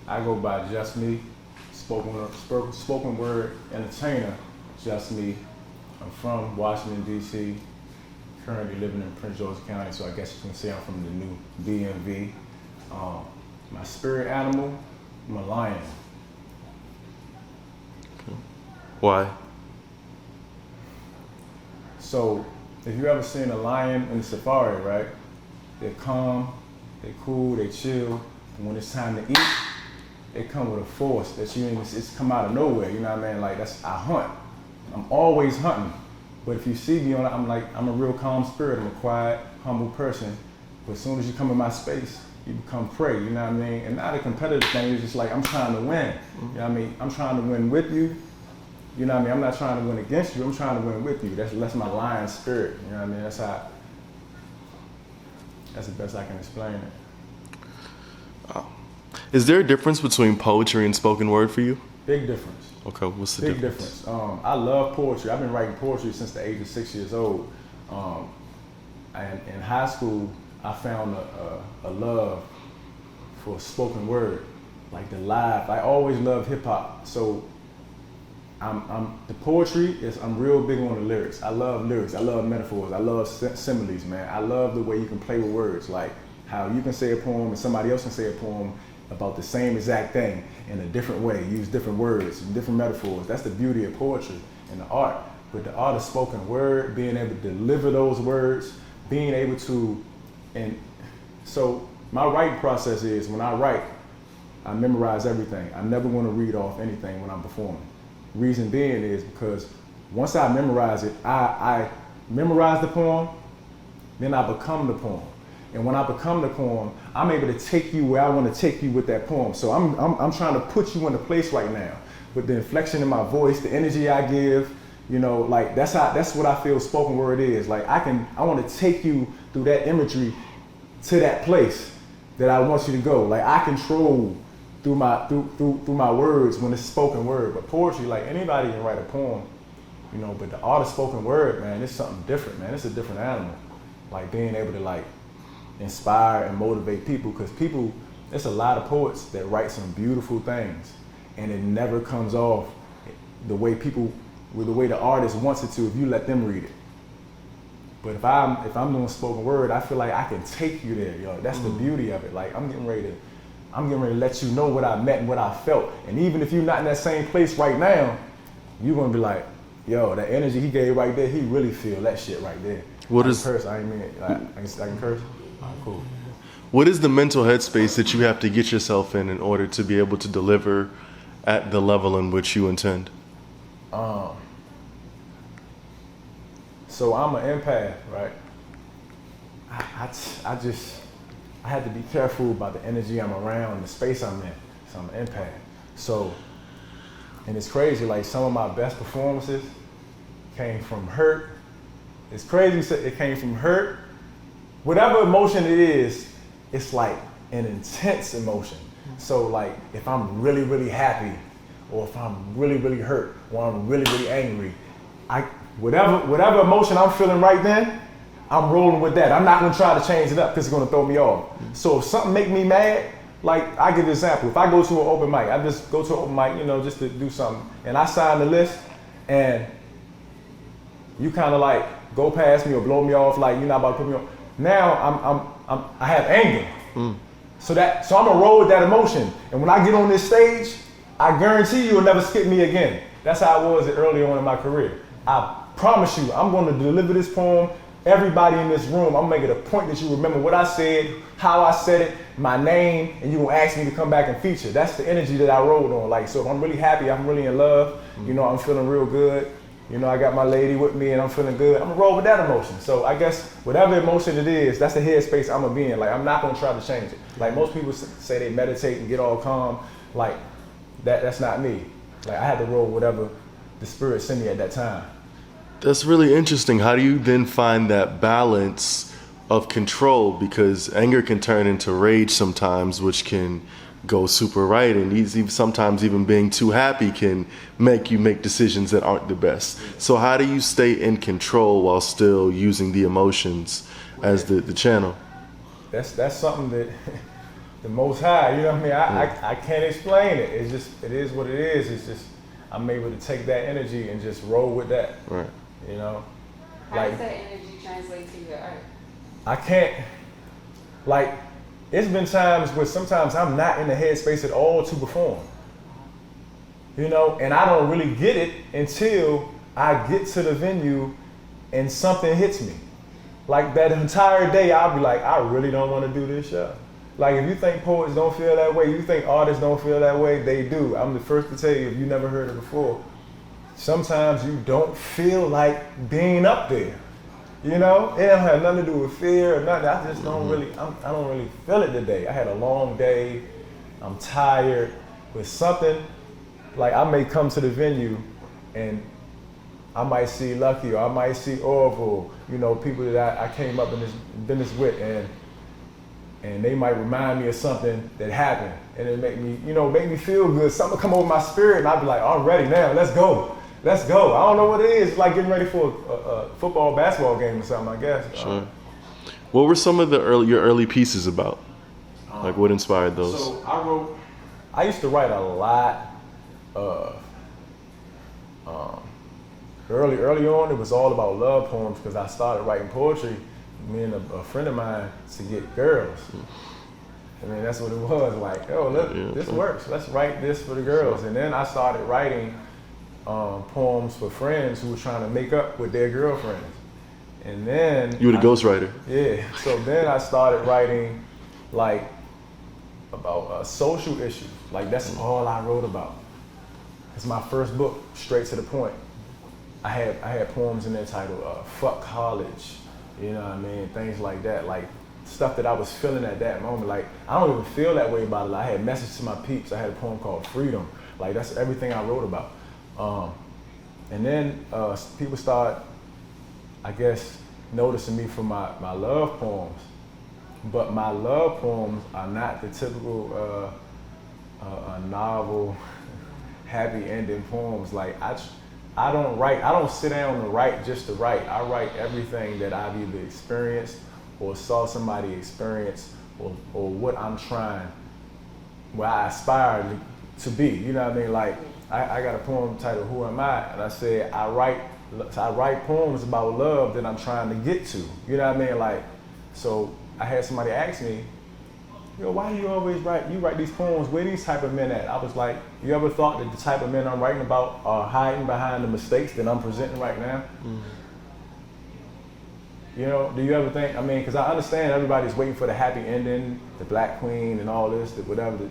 I go by JusMe, spoken word entertainer, JusMe. I'm from Washington, D.C., currently living in Prince George's County, so I guess you can say I'm from the new DMV. My spirit animal, I'm a lion. Why? So, if you ever seen a lion in the safari, right? They're calm, they're cool, they chill. And when it's time to eat, they come with a force that it's come out of nowhere. You know what I mean? Like I hunt. I'm always hunting. But if you see me I'm a real calm spirit. I'm a quiet, humble person. But as soon as you come in my space, you become prey. You know what I mean? And not a competitive thing. It's just like I'm trying to win. You know what I mean? I'm trying to win with you. You know what I mean? I'm not trying to win against you. I'm trying to win with you. That's my lion spirit. You know what I mean? That's the best I can explain it. Is there a difference between poetry and spoken word for you? Big difference. Okay, what's the Big difference? difference. I love poetry. I've been writing poetry since the age of 6 years old. And in high school, I found a love for spoken word, like the live. I always loved hip hop, so the poetry is, I'm real big on the lyrics. I love lyrics. I love metaphors. I love similes, man. I love the way you can play with words, like how you can say a poem and somebody else can say a poem about the same exact thing in a different way, use different words, different metaphors. That's the beauty of poetry and the art. But the art of spoken word, being able to deliver those words, being able to, and so my writing process is, when I write, I memorize everything. I never want to read off anything when I'm performing. Reason being is because once I memorize it, I memorize the poem, then I become the poem. And when I become the poem, I'm able to take you where I want to take you with that poem. So I'm trying to put you in a place right now with the inflection in my voice, the energy I give, you know, like that's what I feel spoken word is. Like I want to take you through that imagery to that place that I want you to go. Like I control through my words when it's spoken word. But poetry, like anybody can write a poem, you know, but the art of spoken word, man, it's something different, man. It's a different animal. Like being able to like inspire and motivate people, because people, there's a lot of poets that write some beautiful things and it never comes off the way the way the artist wants it to if you let them read it. But if I'm doing spoken word, I feel like I can take you there, yo. That's the beauty of it. Like I'm getting ready to let you know what I meant and what I felt. And even if you're not in that same place right now, you're gonna be like, yo, that energy he gave right there, he really feel that shit right there. What is curse? I ain't mean it. I can curse. All right, cool. What is the mental headspace that you have to get yourself in order to be able to deliver at the level in which you intend? So I'm an empath, right? I had to be careful about the energy I'm around and the space I'm in. So I'm an empath. So, and it's crazy, like some of my best performances came from hurt. It's crazy, it came from hurt. Whatever emotion it is, it's like an intense emotion. So like if I'm really, really happy, or if I'm really, really hurt, or I'm really, really angry, whatever emotion I'm feeling right then, I'm rolling with that. I'm not gonna try to change it up because it's gonna throw me off. So if something make me mad, like I give an example. If I go to an open mic, I just go to an open mic, you know, just to do something, and I sign the list, and you kind of like go past me or blow me off, like you're not about to put me on. Now I have anger. So I'm gonna roll with that emotion. And when I get on this stage, I guarantee you'll never skip me again. That's how it was early on in my career. I promise you, I'm gonna deliver this poem. Everybody in this room, I'm gonna make it a point that you remember what I said, how I said it, my name, and you gonna ask me to come back and feature. That's the energy that I rolled on. Like, so if I'm really happy, I'm really in love, you know, I'm feeling real good. You know, I got my lady with me and I'm feeling good. I'm gonna roll with that emotion. So I guess whatever emotion it is, that's the headspace I'm gonna be in. Like, I'm not gonna try to change it. Like most people say they meditate and get all calm. Like, that's not me. Like, I had to roll whatever the spirit sent me at that time. That's really interesting. How do you then find that balance of control? Because anger can turn into rage sometimes, which can go super right, and sometimes even being too happy can make you make decisions that aren't the best. So how do you stay in control while still using the emotions as the channel? That's something the Most High. You know what I mean? I can't explain it. It's just, it is what it is. It's just, I'm able to take that energy and just roll with that. Right. You know? How does that energy translate to your art? I can't, like, it's been times where sometimes I'm not in the headspace at all to perform. You know, and I don't really get it until I get to the venue and something hits me. Like that entire day, I'll be like, I really don't want to do this show. Like if you think poets don't feel that way, you think artists don't feel that way, they do. I'm the first to tell you if you never heard it before. Sometimes you don't feel like being up there. You know, it don't have nothing to do with fear or nothing. I just don't really, I don't really feel it today. I had a long day. I'm tired. With something, like I may come to the venue and I might see Lucky or I might see Orville, you know, people that I came up in this business with, and they might remind me of something that happened, and it make me, you know, make me feel good. Something come over my spirit, and I'll be like, I'm ready now. Let's go. Let's go. I don't know what it is. It's like getting ready for a football, basketball game or something, I guess. Sure. What were some of your early pieces about? Like what inspired those? So I used to write a lot of, early on, it was all about love poems because I started writing poetry, me and a friend of mine, to get girls. I mean, that's what it was, like, oh, look, this works. Let's write this for the girls. And then I started writing poems for friends who were trying to make up with their girlfriends. And then you were the ghostwriter. Yeah. So then I started writing like about social issues. Like that's all I wrote about. It's my first book, straight to the point. I had poems in there titled "Fuck College," you know what I mean, things like that, like stuff that I was feeling at that moment. Like I don't even feel that way about it. I had Message to My Peeps. I had a poem called "Freedom." Like that's everything I wrote about. And then people start, I guess, noticing me for my love poems. But my love poems are not the typical novel, happy ending poems. Like I don't sit down to write just to write. I write everything that I've either experienced or saw somebody experience or what I'm trying, where I aspire to be. You know what I mean? Like I got a poem titled "Who Am I?" and I said I write poems about love that I'm trying to get to. You know what I mean? Like, so I had somebody ask me, yo, why do you always write these poems? Where these type of men at? I was like, you ever thought that the type of men I'm writing about are hiding behind the mistakes that I'm presenting right now? Mm-hmm. You know, do you ever think, I mean, because I understand everybody's waiting for the happy ending, the Black Queen and all this, whatever,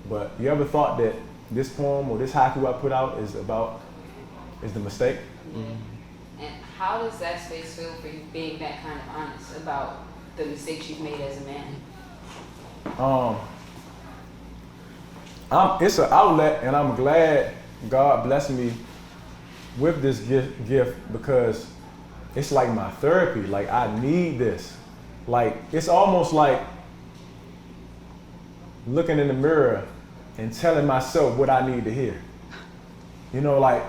but you ever thought that this poem or this haiku I put out is the mistake? Mm-hmm. And how does that space feel for you, being that kind of honest about the mistakes you've made as a man? It's an outlet, and I'm glad God blessed me with this gift because it's like my therapy. Like I need this. Like it's almost like looking in the mirror and telling myself what I need to hear. You know, like,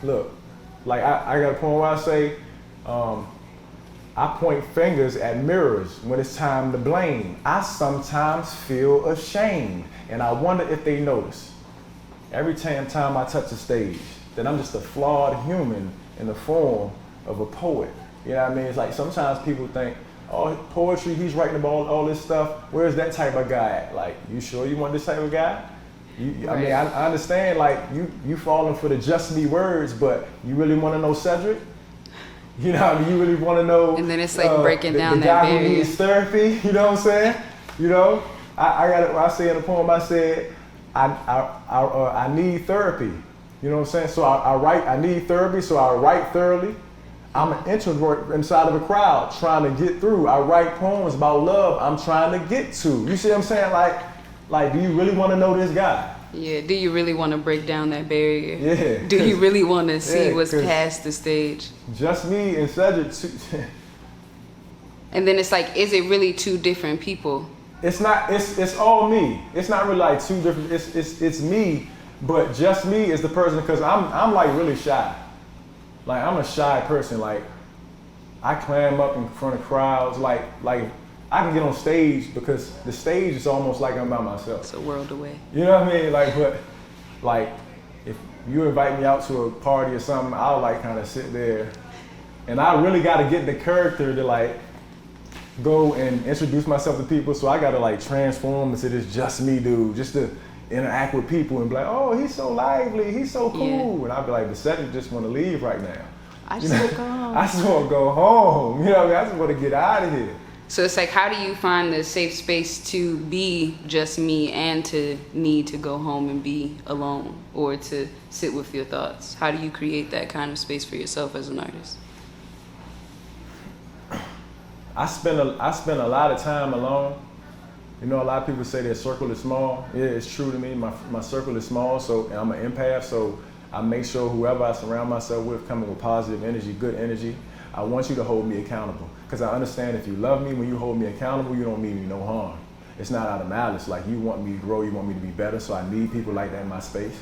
look, like I got a poem where I say, I point fingers at mirrors when it's time to blame. I sometimes feel ashamed, and I wonder if they notice. Every time I touch the stage, that I'm just a flawed human in the form of a poet. You know what I mean? It's like sometimes people think, oh, poetry, he's writing about all this stuff. Where's that type of guy at? Like, you sure you want this type of guy? Right. I mean, I understand, like, you falling for the JusMe words, but you really want to know Cedric? You know what I mean? You really want to know. And then it's like breaking down the that guy barrier. who needs therapy, you know what I'm saying? You know, I say in the poem, I said, I need therapy. You know what I'm saying? So I need therapy, so I write thoroughly. I'm an introvert inside of a crowd trying to get through. I write poems about love I'm trying to get to. You see what I'm saying? Like, do you really want to know this guy? Yeah, do you really want to break down that barrier? Yeah. Do you really want to see what's past the stage? JusMe and Cedric. And then it's like, is it really two different people? It's not, it's all me. It's not really like two different, it's me, but JusMe is the person, because I'm like really shy. Like I'm a shy person. Like I clam up in front of crowds. Like I can get on stage because the stage is almost like I'm by myself. It's a world away. You know what I mean? Like, but like if you invite me out to a party or something, I'll like kind of sit there, and I really got to get the character to like go and introduce myself to people. So I got to like transform into this just me dude, just to interact with people and be like, oh, he's so lively, he's so cool, and I'll be like, the set just want to leave right now. I just want to go home. I just want to go home. You know what I mean? I just want to get out of here. So it's like, how do you find the safe space to be just me and to need to go home and be alone or to sit with your thoughts? How do you create that kind of space for yourself as an artist? I spend a lot of time alone. You know, a lot of people say their circle is small. Yeah, it's true to me. My circle is small, so I'm an empath, so I make sure whoever I surround myself with coming with positive energy, good energy. I want you to hold me accountable, because I understand if you love me, when you hold me accountable, you don't mean me no harm. It's not out of malice. Like, you want me to grow, you want me to be better, so I need people like that in my space.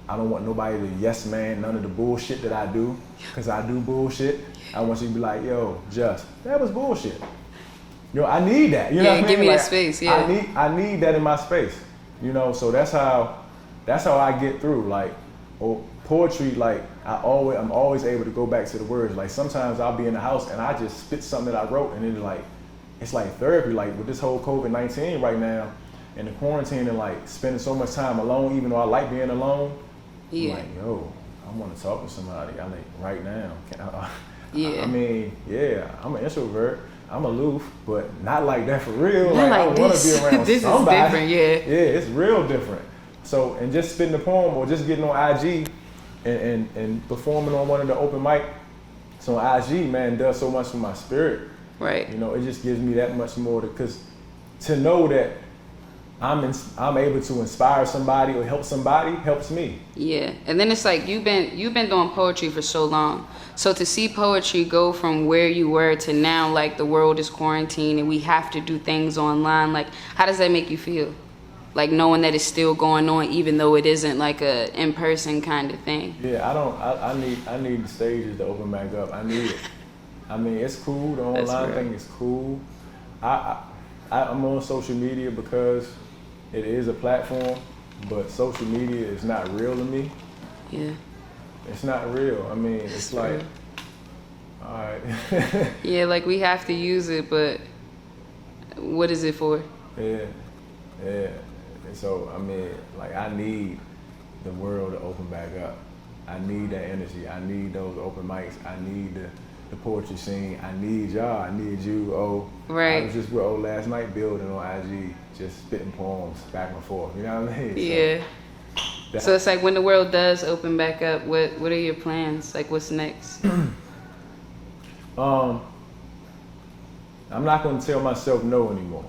I don't want nobody to yes man none of the bullshit that I do, because I do bullshit. I want you to be like, yo, Just, that was bullshit. You know, I need that. You know what I mean? Give me like, the space. Yeah. I need that in my space. You know, so that's how I get through. Like, poetry, like I'm always able to go back to the words. Like, sometimes I'll be in the house and I just spit something that I wrote, and it's like therapy. Like, with this whole COVID-19 right now and the quarantine and like spending so much time alone, even though I like being alone. Yeah. I'm like, yo, I want to talk to somebody. I like right now. Yeah. I mean, yeah, I'm an introvert. I'm aloof, but not like that for real. Not I like want this. to be around This somebody. is different, yeah. Yeah, it's real different. So, and just spitting a poem or just getting on IG and performing on one of the open mic. So IG, man, does so much for my spirit. Right. You know, it just gives me that much more because to know that I'm able to inspire somebody or help somebody helps me. Yeah, and then it's like you've been doing poetry for so long. So to see poetry go from where you were to now, like the world is quarantined and we have to do things online. Like, how does that make you feel? Like knowing that it's still going on, even though it isn't like a in-person kind of thing. Yeah, I need the stages to open back up. I need it. I mean, it's cool. The online thing is cool. I'm on social media because it is a platform, but social media is not real to me. Yeah. It's not real. I mean, it's like, real. All right. Yeah, like we have to use it, but what is it for? Yeah. And so, I mean, like, I need the world to open back up. I need that energy. I need those open mics. I need the poetry scene. I need y'all. I need you. Right. I was just with last night building on IG, just spitting poems back and forth. You know what I mean? Yeah. So it's like when the world does open back up, what are your plans? Like, what's next? I'm not going to tell myself no anymore.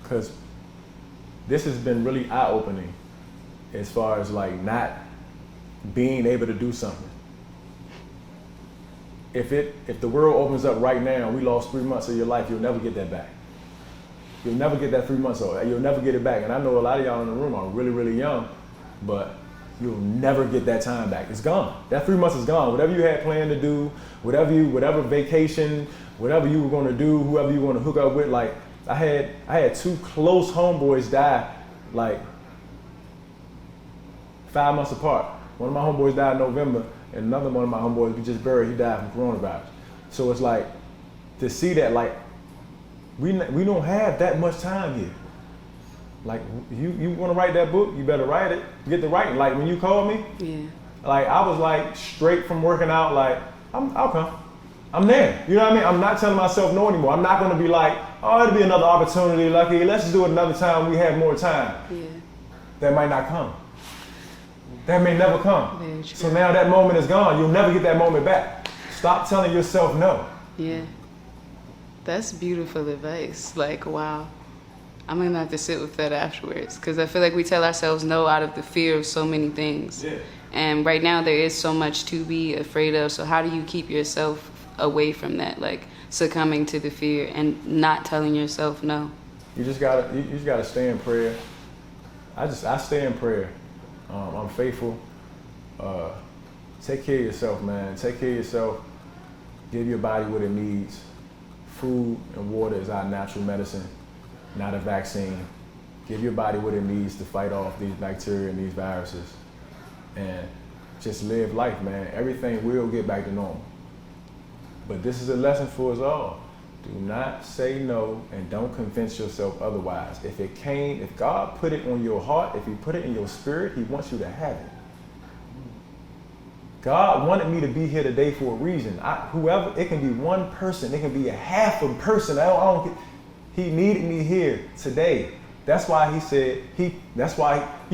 Because this has been really eye-opening as far as like not being able to do something. If the world opens up right now, we lost 3 months of your life, you'll never get that back. You'll never get that 3 months old. You'll never get it back. And I know a lot of y'all in the room are really, really young, but you'll never get that time back. It's gone. That 3 months is gone. Whatever you had planned to do, whatever vacation, whatever you were going to do, whoever you want to hook up with. Like, I had 2 close homeboys die like 5 months apart. One of my homeboys died in November, and another one of my homeboys we just buried, he died from coronavirus. So it's like, to see that, like, we don't have that much time here. Like, you want to write that book, you better write it. Get the writing. Like, when you called me, Yeah. like, I was like straight from working out, like, I'll come. I'm there. You know what I mean? I'm not telling myself no anymore. I'm not going to be like, oh, it'll be another opportunity. Like, hey, let's do it another time. We have more time. Yeah. That might not come. That may never come. Very true. So now that moment is gone. You'll never get that moment back. Stop telling yourself no. Yeah. That's beautiful advice. Like, wow. I'm going to have to sit with that afterwards because I feel like we tell ourselves no out of the fear of so many things. Yeah. And right now there is so much to be afraid of. So how do you keep yourself away from that? Like succumbing to the fear and not telling yourself no. You just gotta stay in prayer. I stay in prayer. I'm faithful. Take care of yourself, man. Take care of yourself. Give your body what it needs. food and water is our natural medicine, not a vaccine. Give your body what it needs to fight off these bacteria and these viruses. And just live life, man. Everything will get back to normal. But this is a lesson for us all. Do not say no and don't convince yourself otherwise. If God put it on your heart, if he put it in your spirit, he wants you to have it. God wanted me to be here today for a reason. It can be one person, it can be a half a person. He needed me here today. That's why he said, you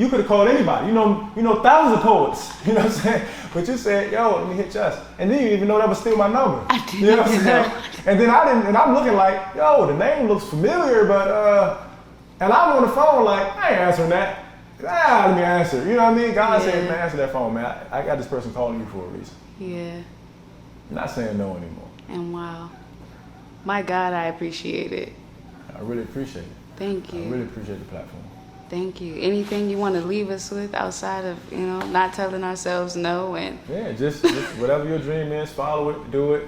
could have called anybody. You know, thousands of poets, you know what I'm saying? But you said, yo, let me hit Just. And then you didn't even know that was still my number. I didn't you know what I'm even saying? know. And then and I'm looking like, yo, the name looks familiar, but, and I'm on the phone like, I ain't answering that. Let me answer. You know what I mean? God said, man, answer that phone, man. I got this person calling you for a reason. Yeah. I'm not saying no anymore. And wow. My God, I appreciate it. I really appreciate it. Thank you. I really appreciate the platform. Thank you. Anything you want to leave us with outside of, not telling ourselves no and yeah, just whatever your dream is, follow it, do it.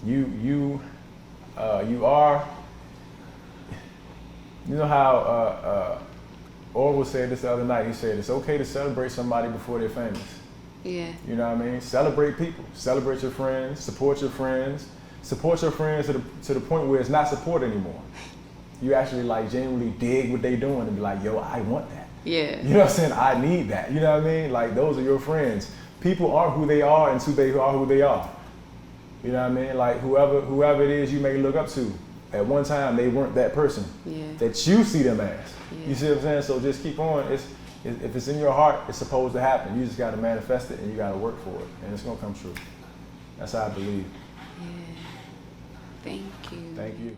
You are. You know how Orwell said this the other night. He said it's okay to celebrate somebody before they're famous. yeah. You know what I mean? Celebrate people. Celebrate your friends. Support your friends. Support your friends to the point where it's not support anymore. You actually like genuinely dig what they doing and be like, yo, I want that. Yeah. You know what I'm saying? I need that. You know what I mean? Like those are your friends. People aren't who they are until they are who they are. You know what I mean? Like whoever it is you may look up to, at one time they weren't that person that you see them as. Yeah. You see what I'm saying? So just keep on. If it's in your heart, it's supposed to happen. You just got to manifest it and you got to work for it, and it's gonna come true. That's how I believe. Yeah. Thank you. Thank you.